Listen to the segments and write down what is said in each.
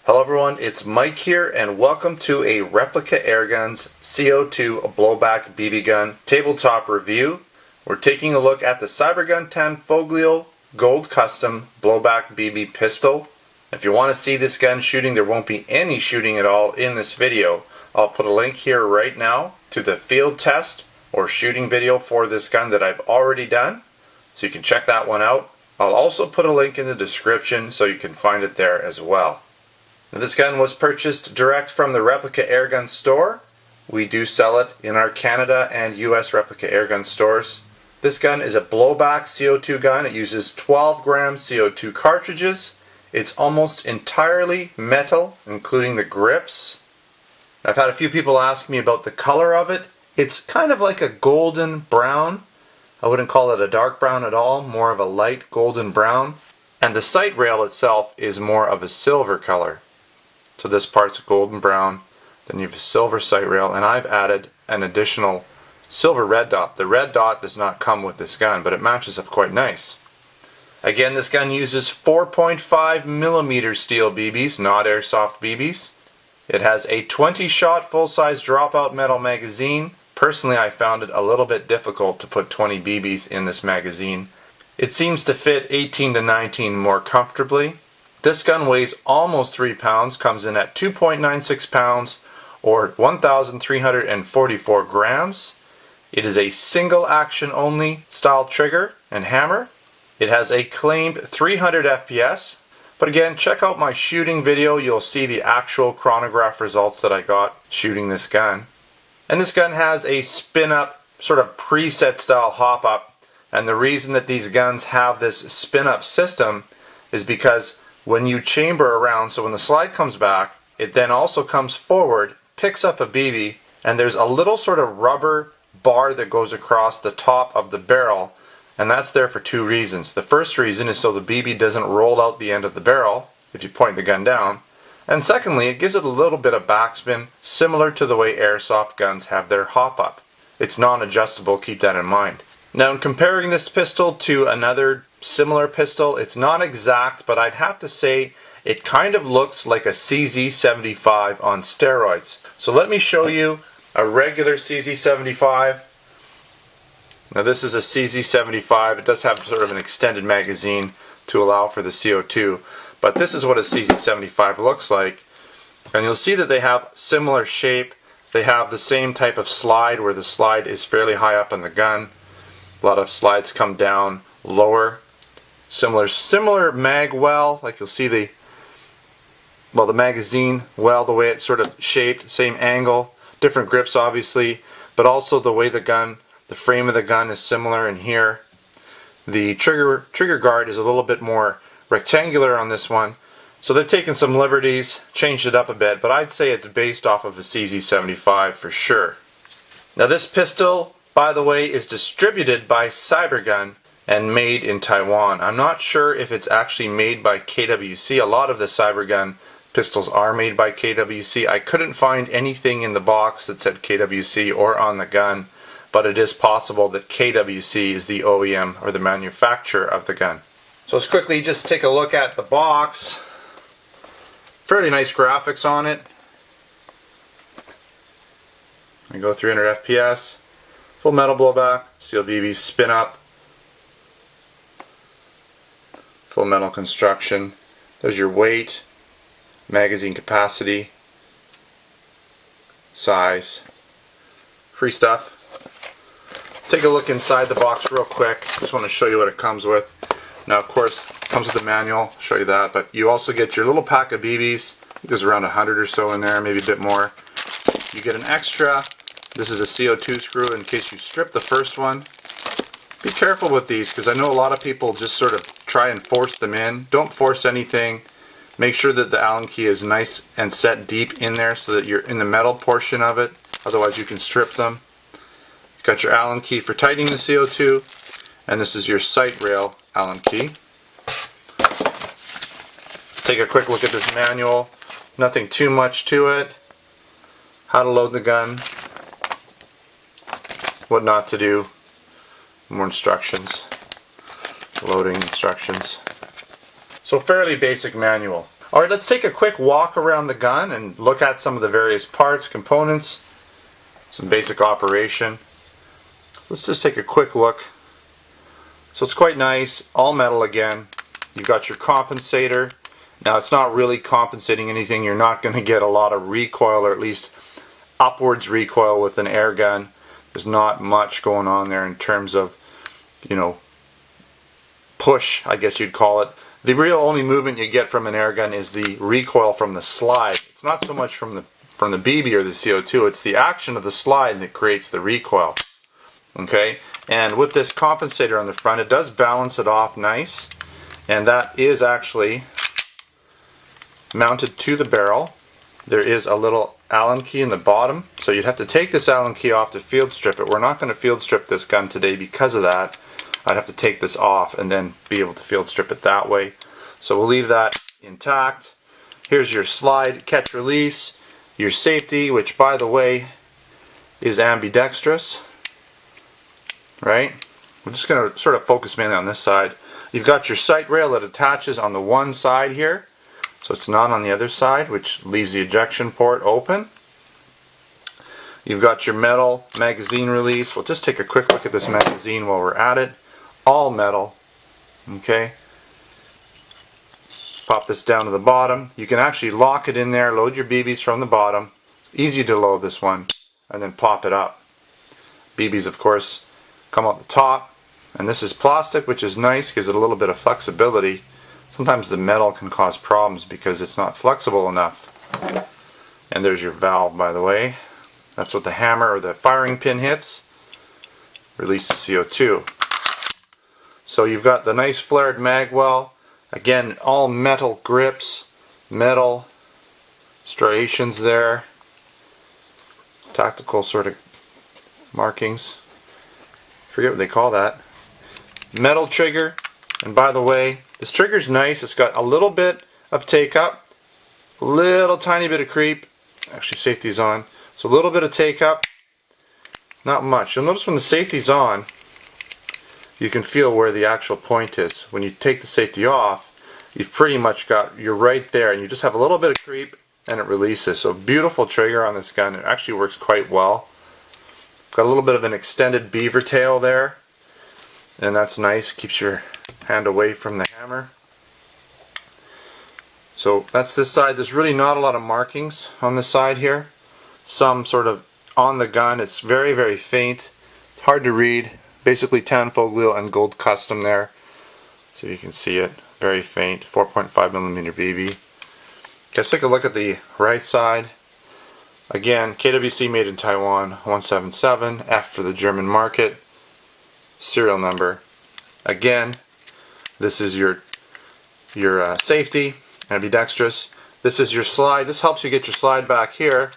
Hello everyone, it's Mike here and welcome to a Replica Airguns CO2 Blowback BB gun tabletop review. We're taking a look at the Cybergun Tanfoglio Gold Custom Blowback BB pistol. If you want to see this gun shooting, there won't be any shooting at all in this video. I'll put a link here right now to the field test or shooting video for this gun that I've already done, so you can check that one out. I'll also put a link in the description so you can find it there as well. Now, this gun was purchased direct from the Replica Airgun store. We do sell it in our Canada and US Replica Airgun stores. This gun is a blowback CO2 gun. It uses 12 gram CO2 cartridges. It's almost entirely metal, including the grips. I've had a few people ask me about the color of it. It's kind of like a golden brown. I wouldn't call it a dark brown at all, more of a light golden brown. And the sight rail itself is more of a silver color. So this part's golden brown, then you have a silver sight rail, and I've added an additional silver red dot. The red dot does not come with this gun, but it matches up quite nice. Again, this gun uses 4.5 millimeter steel BBs, not airsoft BBs. It has a 20 shot full-size dropout metal magazine. Personally, I found it a little bit difficult to put 20 BBs in this magazine. It seems to fit 18 to 19 more comfortably. This gun weighs almost 3 pounds, comes in at 2.96 pounds or 1,344 grams. It is a single action only style trigger and hammer. It has a claimed 300 FPS, but again, check out my shooting video. You'll see the actual chronograph results that I got shooting this gun. And this gun has a spin up, sort of preset style hop up, and the reason that these guns have this spin up system is because when you chamber around, so when the slide comes back, it then also comes forward, picks up a BB, and there's a little sort of rubber bar that goes across the top of the barrel, and that's there for two reasons. The first reason is so the BB doesn't roll out the end of the barrel if you point the gun down, and secondly, it gives it a little bit of backspin, similar to the way airsoft guns have their hop up. It's non-adjustable, keep that in mind. Now, in comparing this pistol to another similar pistol, it's not exact, but I'd have to say it kind of looks like a CZ75 on steroids. So let me show you a regular CZ75. Now this is a CZ75. It does have sort of an extended magazine to allow for the CO2, but this is what a CZ75 looks like. And you'll see that they have similar shape. They have the same type of slide where the slide is fairly high up on the gun. A lot of slides come down lower. Similar mag well, like you'll see the magazine well, the way it's sort of shaped, same angle, different grips obviously, but also the way the frame of the gun is similar in here. The trigger guard is a little bit more rectangular on this one, so they've taken some liberties, changed it up a bit, but I'd say it's based off of a CZ75 for sure. Now this pistol, by the way, is distributed by Cybergun and made in Taiwan. I'm not sure if it's actually made by KWC. A lot of the Cybergun pistols are made by KWC. I couldn't find anything in the box that said KWC or on the gun, but it is possible that KWC is the OEM or the manufacturer of the gun. So let's quickly just take a look at the box. Fairly nice graphics on it. I go 300 FPS, full metal blowback, steel BBs spin up, full metal construction. There's your weight, magazine capacity, size, free stuff. Let's take a look inside the box real quick. Just want to show you what it comes with. Now, of course, it comes with a manual. I'll show you that, but you also get your little pack of BBs. There's around 100 or so in there, maybe a bit more. You get an extra. This is a CO2 screw in case you strip the first one. Be careful with these, because I know a lot of people just sort of try and force them in. Don't force anything. Make sure that the Allen key is nice and set deep in there so that you're in the metal portion of it. Otherwise you can strip them. You've got your Allen key for tightening the CO2, and this is your sight rail Allen key. Take a quick look at this manual. Nothing too much to it. How to load the gun. What not to do. More instructions. Loading instructions. So fairly basic manual. Alright, let's take a quick walk around the gun and look at some of the various parts, components, some basic operation. Let's just take a quick look. So it's quite nice, all metal again. You've got your compensator. Now it's not really compensating anything. You're not going to get a lot of recoil, or at least upwards recoil with an air gun. There's not much going on there in terms of, you know, push, I guess you'd call it. The real only movement you get from an air gun is the recoil from the slide. It's not so much from the BB or the CO2, it's the action of the slide that creates the recoil. Okay, and with this compensator on the front, it does balance it off nice, and that is actually mounted to the barrel. There is a little Allen key in the bottom, so you'd have to take this Allen key off to field strip it. We're not going to field strip this gun today because of that. I'd have to take this off and then be able to field strip it that way. So we'll leave that intact. Here's your slide catch release, your safety, which by the way is ambidextrous, right? We're just going to sort of focus mainly on this side. You've got your sight rail that attaches on the one side here, so it's not on the other side, which leaves the ejection port open. You've got your metal magazine release. We'll just take a quick look at this magazine while we're at it. All metal. Okay. Pop this down to the bottom. You can actually lock it in there, load your BBs from the bottom. Easy to load this one, and then pop it up. BBs, of course, come out the top, and this is plastic, which is nice, gives it a little bit of flexibility. Sometimes the metal can cause problems because it's not flexible enough. And there's your valve, by the way. That's what the hammer or the firing pin hits. Release the CO2. So you've got the nice flared mag well. Again, all metal grips, metal striations there. Tactical sort of markings. Forget what they call that. Metal trigger. And by the way, this trigger's nice. It's got a little bit of take up, a little tiny bit of creep. Actually, safety's on. So a little bit of take up, not much. You'll notice when the safety's on, you can feel where the actual point is. When you take the safety off, you've pretty much you're right there, and you just have a little bit of creep and it releases. So beautiful trigger on this gun. It actually works quite well. Got a little bit of an extended beaver tail there, and that's nice. Keeps your hand away from the hammer. So that's this side. There's really not a lot of markings on the side here. Some sort of on the gun. It's very, very faint. It's hard to read. Basically Tanfoglio and gold custom there. So you can see it. Very faint. 4.5mm BB. Let's take a look at the right side. Again, KWC made in Taiwan, 177, F for the German market. Serial number. Again, this is your safety, ambidextrous. This is your slide. This helps you get your slide back here.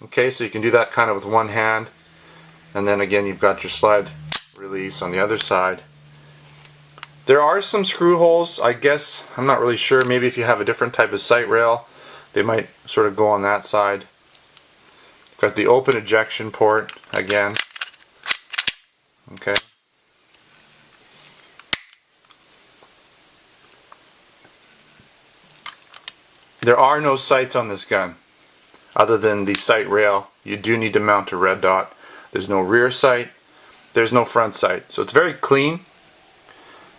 Okay, so you can do that kind of with one hand. And then again, you've got your slide release on the other side. There are some screw holes, I guess. I'm not really sure. Maybe if you have a different type of sight rail, they might sort of go on that side. Got the open ejection port again. Okay. There are no sights on this gun other than the sight rail. You do need to mount a red dot. There's no rear sight. There's no front sight. So it's very clean.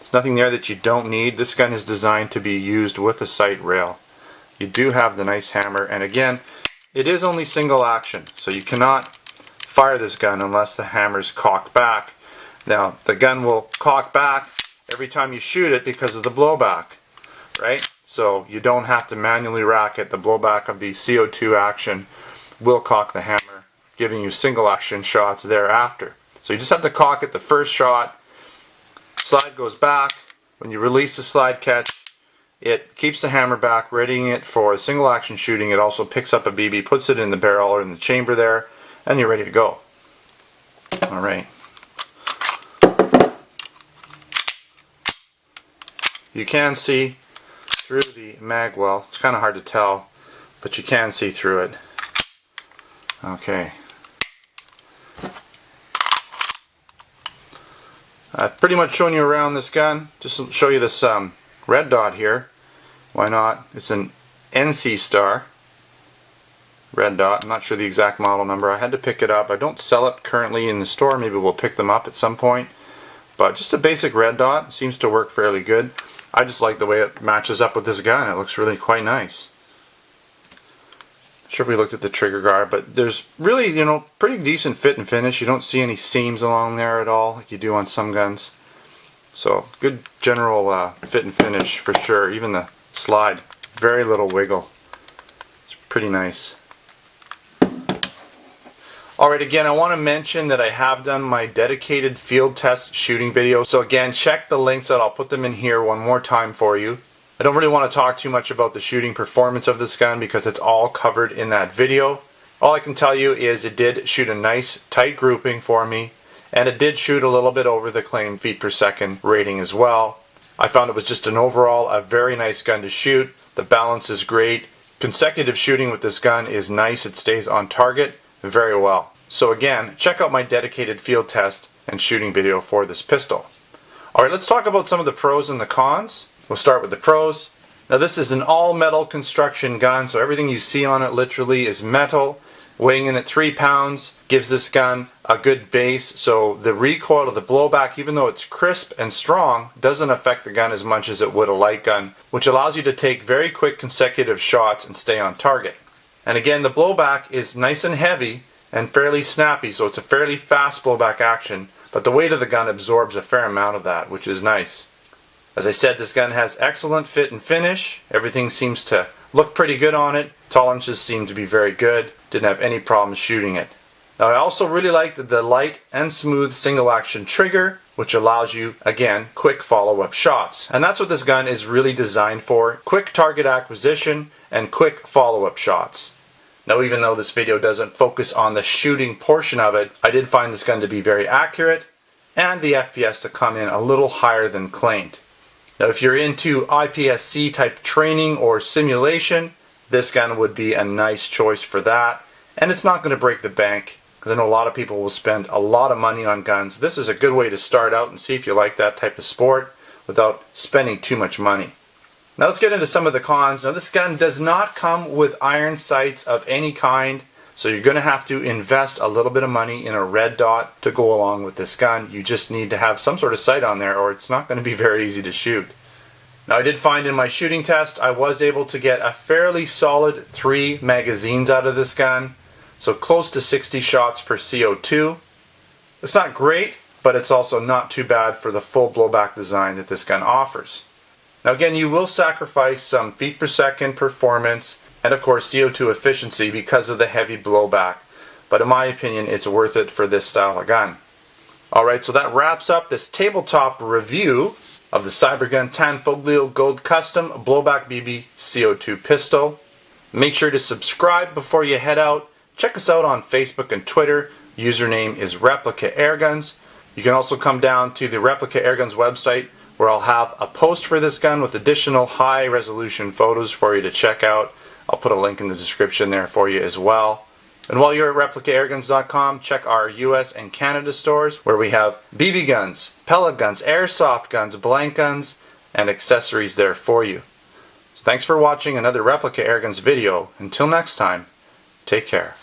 There's nothing there that you don't need. This gun is designed to be used with a sight rail. You do have the nice hammer, and again, it is only single action, so you cannot fire this gun unless the hammer's cocked back. Now, the gun will cock back every time you shoot it because of the blowback, right? So you don't have to manually rack it. The blowback of the CO2 action will cock the hammer, giving you single action shots thereafter. So you just have to cock it the first shot. Slide goes back. When you release the slide catch, it keeps the hammer back, readying it for single action shooting. It also picks up a BB, puts it in the barrel or in the chamber there, and you're ready to go. Alright. You can see through the mag well. It's kind of hard to tell, but you can see through it. Okay. I've pretty much shown you around this gun. Just to show you this red dot here. Why not? It's an NC Star red dot. I'm not sure the exact model number. I had to pick it up. I don't sell it currently in the store. Maybe we'll pick them up at some point. But just a basic red dot seems to work fairly good. I just like the way it matches up with this gun. It looks really quite nice. Not sure if we looked at the trigger guard, but there's really, pretty decent fit and finish. You don't see any seams along there at all like you do on some guns. So good general fit and finish for sure. Even the slide, very little wiggle. It's pretty nice. Alright, again, I want to mention that I have done my dedicated field test shooting video. So again, check the links out. I'll put them in here one more time for you. I don't really want to talk too much about the shooting performance of this gun because it's all covered in that video. All I can tell you is it did shoot a nice tight grouping for me, and it did shoot a little bit over the claimed feet per second rating as well. I found it was just an overall a very nice gun to shoot. The balance is great. Consecutive shooting with this gun is nice. It stays on target very well. So again, check out my dedicated field test and shooting video for this pistol. Alright, let's talk about some of the pros and the cons. We'll start with the pros. Now this is an all metal construction gun, so everything you see on it literally is metal. Weighing in at 3 pounds gives this gun a good base, so the recoil of the blowback, even though it's crisp and strong, doesn't affect the gun as much as it would a light gun, which allows you to take very quick consecutive shots and stay on target. And again, the blowback is nice and heavy and fairly snappy, so it's a fairly fast blowback action, but the weight of the gun absorbs a fair amount of that, which is nice. As I said, this gun has excellent fit and finish. Everything seems to look pretty good on it. Tolerances seem to be very good. Didn't have any problems shooting it. Now I also really like the light and smooth single action trigger, which allows you, again, quick follow-up shots. And that's what this gun is really designed for. Quick target acquisition and quick follow-up shots. Now even though this video doesn't focus on the shooting portion of it, I did find this gun to be very accurate and the FPS to come in a little higher than claimed. Now if you're into IPSC type training or simulation, this gun would be a nice choice for that. And it's not going to break the bank, because I know a lot of people will spend a lot of money on guns. This is a good way to start out and see if you like that type of sport without spending too much money. Now let's get into some of the cons. Now this gun does not come with iron sights of any kind, so you're going to have to invest a little bit of money in a red dot to go along with this gun. You just need to have some sort of sight on there or it's not going to be very easy to shoot. Now I did find in my shooting test I was able to get a fairly solid 3 magazines out of this gun, so close to 60 shots per CO2. It's not great, but it's also not too bad for the full blowback design that this gun offers. Now again, you will sacrifice some feet per second performance and of course CO2 efficiency because of the heavy blowback, but in my opinion it's worth it for this style of gun. Alright, so that wraps up this tabletop review of the Cybergun Tanfoglio Gold Custom Blowback BB CO2 pistol. Make sure to subscribe before you head out. Check us out on Facebook and Twitter. Username is Replica Airguns. You can also come down to the Replica Airguns website where I'll have a post for this gun with additional high resolution photos for you to check out. I'll put a link in the description there for you as well. And while you're at replicaAirguns.com, check our US and Canada stores where we have BB guns, pellet guns, airsoft guns, blank guns, and accessories there for you. So thanks for watching another Replica Airguns video. Until next time, take care.